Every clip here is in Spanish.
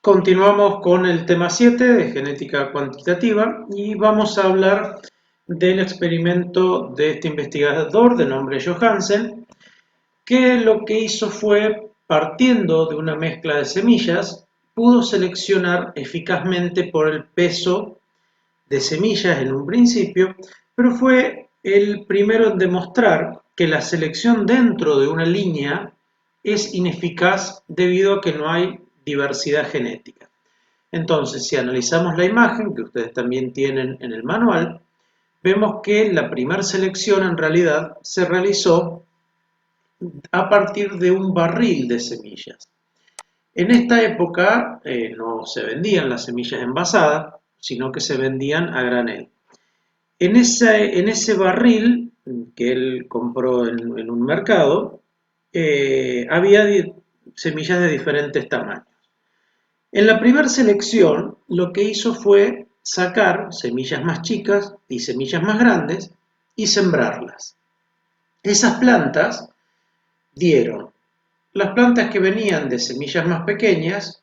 Continuamos con el tema 7 de genética cuantitativa y vamos a hablar del experimento de este investigador de nombre Johansen, que lo que hizo fue, partiendo de una mezcla de semillas, pudo seleccionar eficazmente por el peso de semillas en un principio, pero fue el primero en demostrar que la selección dentro de una línea es ineficaz debido a que no hay diversidad genética. Entonces, si analizamos la imagen, que ustedes también tienen en el manual, vemos que la primera selección en realidad se realizó a partir de un barril de semillas. En esta época no se vendían las semillas envasadas, sino que se vendían a granel. En ese barril que él compró en un mercado, había semillas de diferentes tamaños. En la primera selección, lo que hizo fue sacar semillas más chicas y semillas más grandes y sembrarlas. Esas plantas dieron, las plantas que venían de semillas más pequeñas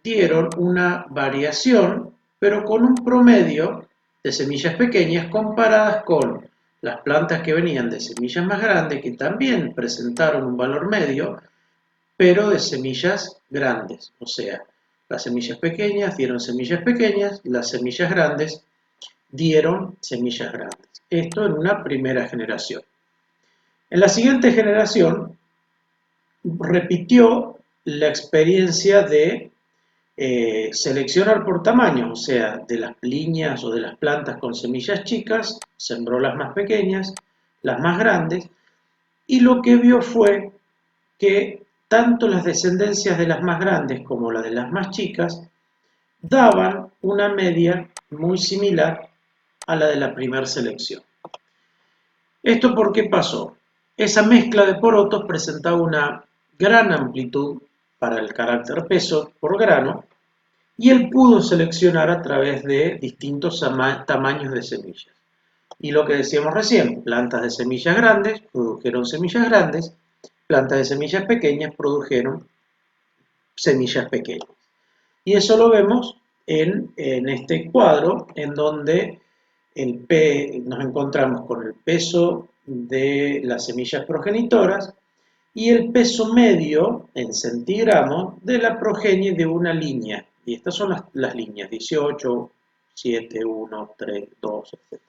dieron una variación, pero con un promedio de semillas pequeñas comparadas con las plantas que venían de semillas más grandes, que también presentaron un valor medio, pero de semillas grandes. O sea, las semillas pequeñas dieron semillas pequeñas, las semillas grandes dieron semillas grandes. Esto en una primera generación. En la siguiente generación repitió la experiencia de seleccionar por tamaño, o sea, de las líneas o de las plantas con semillas chicas, sembró las más pequeñas, las más grandes, y lo que vio fue que tanto las descendencias de las más grandes como las de las más chicas daban una media muy similar a la de la primera selección. ¿Esto por qué pasó? Esa mezcla de porotos presentaba una gran amplitud para el carácter peso por grano y él pudo seleccionar a través de distintos tamaños de semillas. Y lo que decíamos recién, plantas de semillas grandes produjeron semillas grandes, plantas de semillas pequeñas produjeron semillas pequeñas. Y eso lo vemos en este cuadro, en donde nos encontramos con el peso de las semillas progenitoras y el peso medio en centigramos de la progenie de una línea. Y estas son las líneas 18, 7, 1, 3, 2, etc.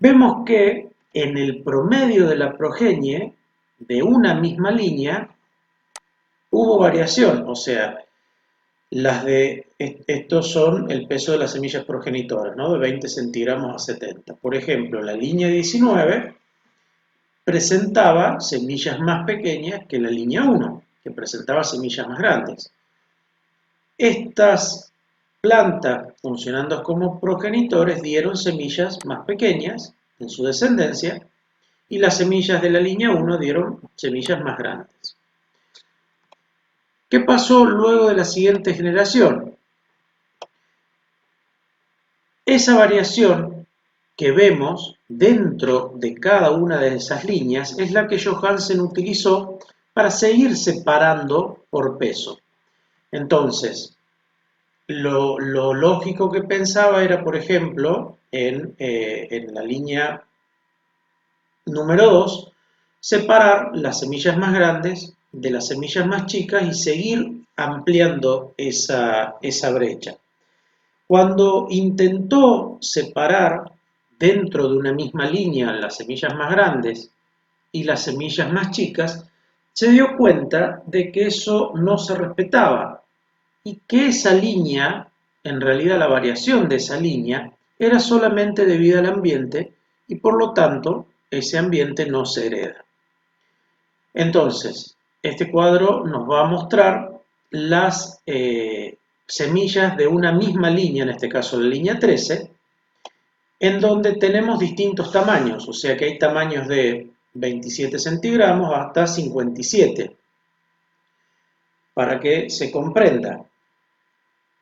Vemos que en el promedio de la progenie de una misma línea hubo variación, o sea, estos son el peso de las semillas progenitoras, ¿no? De 20 centigramos a 70. Por ejemplo, la línea 19 presentaba semillas más pequeñas que la línea 1, que presentaba semillas más grandes. Estas plantas, funcionando como progenitores, dieron semillas más pequeñas en su descendencia y las semillas de la línea 1 dieron semillas más grandes. ¿Qué pasó luego de la siguiente generación? Esa variación que vemos dentro de cada una de esas líneas es la que Johansen utilizó para seguir separando por peso. Entonces, lo lógico que pensaba era, por ejemplo, en la línea número 2, separar las semillas más grandes de las semillas más chicas y seguir ampliando esa brecha. Cuando intentó separar dentro de una misma línea las semillas más grandes y las semillas más chicas, se dio cuenta de que eso no se respetaba y que esa línea, en realidad la variación de esa línea, era solamente debida al ambiente y por lo tanto ese ambiente no se hereda. Entonces, este cuadro nos va a mostrar las semillas de una misma línea, en este caso la línea 13, en donde tenemos distintos tamaños, o sea que hay tamaños de 27 centigramos hasta 57. Para que se comprenda,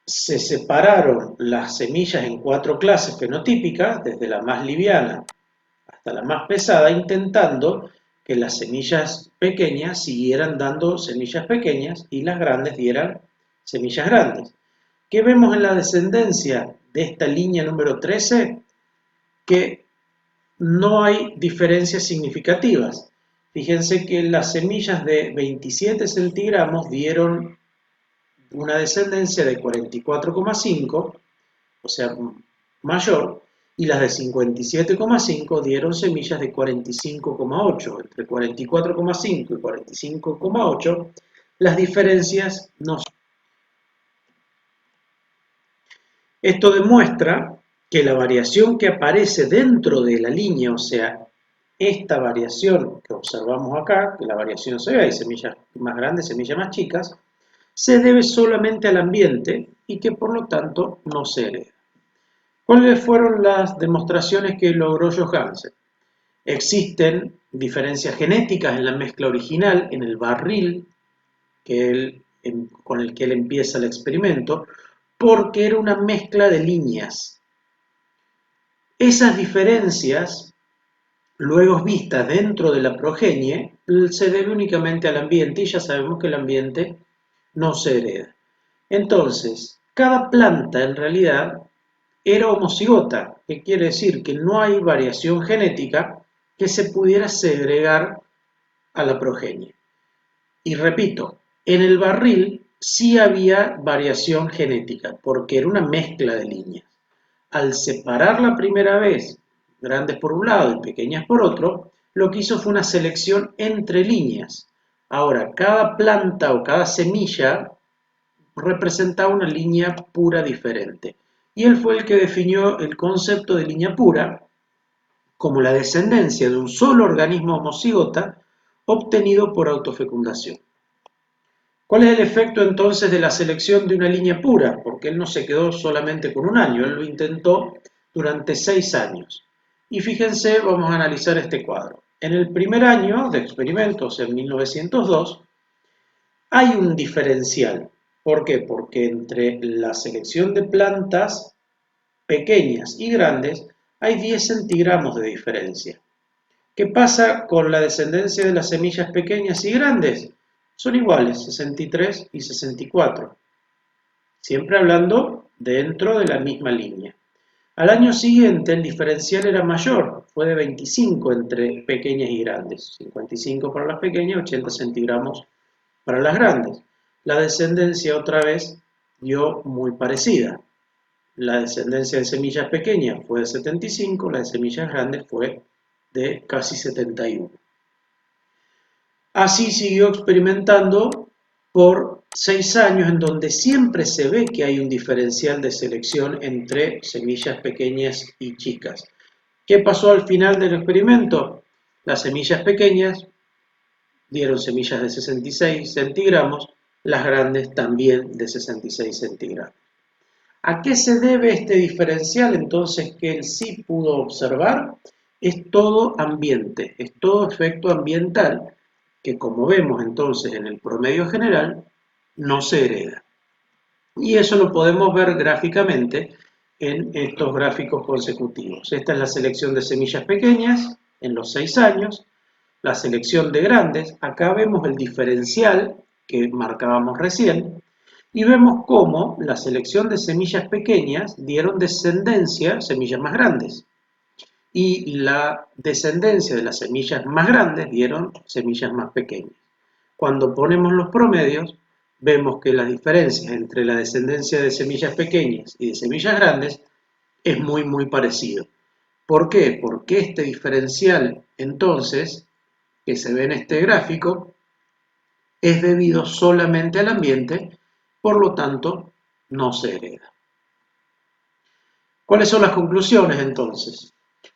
se separaron las semillas en 4 clases fenotípicas, desde la más liviana hasta la más pesada, intentando que las semillas pequeñas siguieran dando semillas pequeñas y las grandes dieran semillas grandes. ¿Qué vemos en la descendencia de esta línea número 13? Que no hay diferencias significativas. Fíjense que las semillas de 27 centigramos dieron una descendencia de 44,5, o sea, mayor, y las de 57,5 dieron semillas de 45,8. Entre 44,5 y 45,8, las diferencias no son. Esto demuestra que la variación que aparece dentro de la línea, o sea, esta variación que observamos acá, que la variación se ve, hay semillas más grandes, semillas más chicas, se debe solamente al ambiente y que por lo tanto no se hereda. ¿Cuáles fueron las demostraciones que logró Johansen? Existen diferencias genéticas en la mezcla original, en el barril con el que él empieza el experimento, porque era una mezcla de líneas. Esas diferencias, luego vistas dentro de la progenie, se debe únicamente al ambiente y ya sabemos que el ambiente no se hereda. Entonces, cada planta en realidad era homocigota, que quiere decir que no hay variación genética que se pudiera segregar a la progenie. Y repito, en el barril sí había variación genética, porque era una mezcla de líneas. Al separar la primera vez, grandes por un lado y pequeñas por otro, lo que hizo fue una selección entre líneas. Ahora, cada planta o cada semilla representaba una línea pura diferente. Y él fue el que definió el concepto de línea pura como la descendencia de un solo organismo homocigota obtenido por autofecundación. ¿Cuál es el efecto entonces de la selección de una línea pura? Porque él no se quedó solamente con un año, él lo intentó durante 6 años. Y fíjense, vamos a analizar este cuadro. En el primer año de experimentos, en 1902, hay un diferencial. ¿Por qué? Porque entre la selección de plantas pequeñas y grandes hay 10 centigramos de diferencia. ¿Qué pasa con la descendencia de las semillas pequeñas y grandes? Son iguales, 63 y 64. Siempre hablando dentro de la misma línea. Al año siguiente el diferencial era mayor, fue de 25 entre pequeñas y grandes. 55 para las pequeñas, 80 centigramos para las grandes. La descendencia otra vez dio muy parecida. La descendencia de semillas pequeñas fue de 75, la de semillas grandes fue de casi 71. Así siguió experimentando por 6 años, en donde siempre se ve que hay un diferencial de selección entre semillas pequeñas y chicas. ¿Qué pasó al final del experimento? Las semillas pequeñas dieron semillas de 66 centigramos, las grandes también de 66 centigramos. ¿A qué se debe este diferencial entonces que él sí pudo observar? Es todo ambiente, es todo efecto ambiental que, como vemos entonces en el promedio general, no se hereda. Y eso lo podemos ver gráficamente en estos gráficos consecutivos. Esta es la selección de semillas pequeñas en los 6 años, la selección de grandes. Acá vemos el diferencial que marcábamos recién y vemos cómo la selección de semillas pequeñas dieron descendencia a semillas más grandes y la descendencia de las semillas más grandes dieron semillas más pequeñas. Cuando ponemos los promedios, vemos que las diferencias entre la descendencia de semillas pequeñas y de semillas grandes es muy parecido. ¿Por qué? Porque este diferencial, entonces, que se ve en este gráfico, es debido solamente al ambiente, por lo tanto, no se hereda. ¿Cuáles son las conclusiones entonces?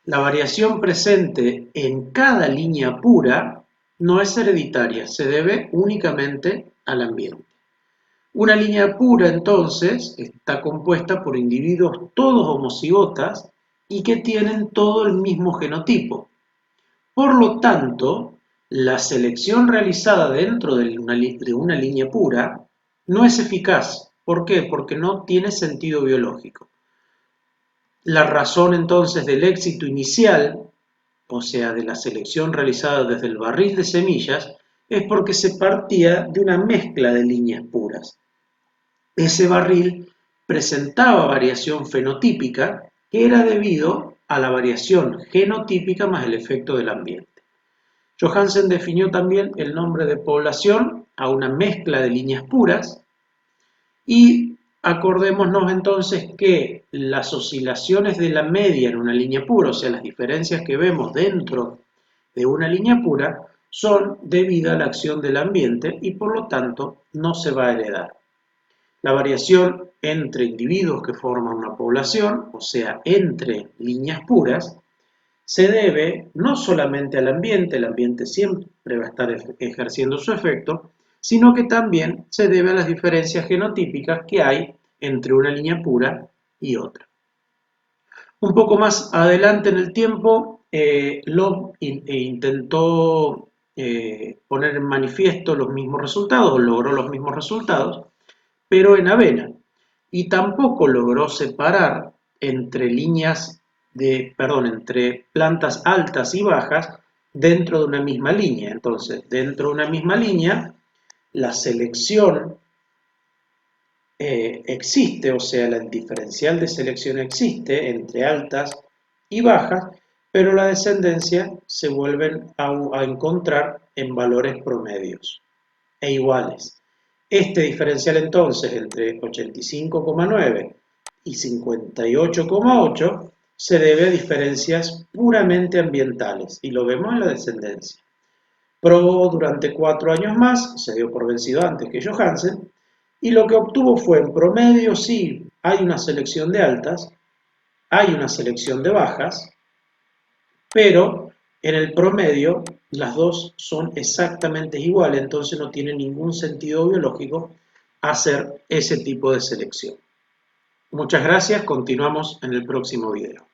La variación presente en cada línea pura no es hereditaria, se debe únicamente al ambiente. Una línea pura entonces está compuesta por individuos todos homocigotas y que tienen todo el mismo genotipo. Por lo tanto, la selección realizada dentro de una línea pura no es eficaz. ¿Por qué? Porque no tiene sentido biológico. La razón entonces del éxito inicial, o sea, de la selección realizada desde el barril de semillas, es porque se partía de una mezcla de líneas puras. ese barril presentaba variación fenotípica que era debido a la variación genotípica más el efecto del ambiente. Johansen definió también el nombre de población a una mezcla de líneas puras y acordémonos entonces que las oscilaciones de la media en una línea pura, o sea, las diferencias que vemos dentro de una línea pura, son debidas a la acción del ambiente y por lo tanto no se va a heredar. La variación entre individuos que forman una población, o sea, entre líneas puras, se debe no solamente al ambiente, el ambiente siempre va a estar ejerciendo su efecto, sino que también se debe a las diferencias genotípicas que hay entre una línea pura y otra. Un poco más adelante en el tiempo, Locke intentó poner en manifiesto los mismos resultados, logró los mismos resultados, pero en avena, y tampoco logró separar entre entre plantas altas y bajas dentro de una misma línea. Entonces, dentro de una misma línea, la selección existe, o sea, el diferencial de selección existe entre altas y bajas, pero la descendencia se vuelven a encontrar en valores promedios e iguales. Este diferencial entonces entre 85,9 y 58,8 se debe a diferencias puramente ambientales y lo vemos en la descendencia. Probó durante 4 años más, se dio por vencido antes que Johansen, y lo que obtuvo fue en promedio sí, hay una selección de altas, hay una selección de bajas, pero en el promedio las dos son exactamente iguales, entonces no tiene ningún sentido biológico hacer ese tipo de selección. Muchas gracias, continuamos en el próximo video.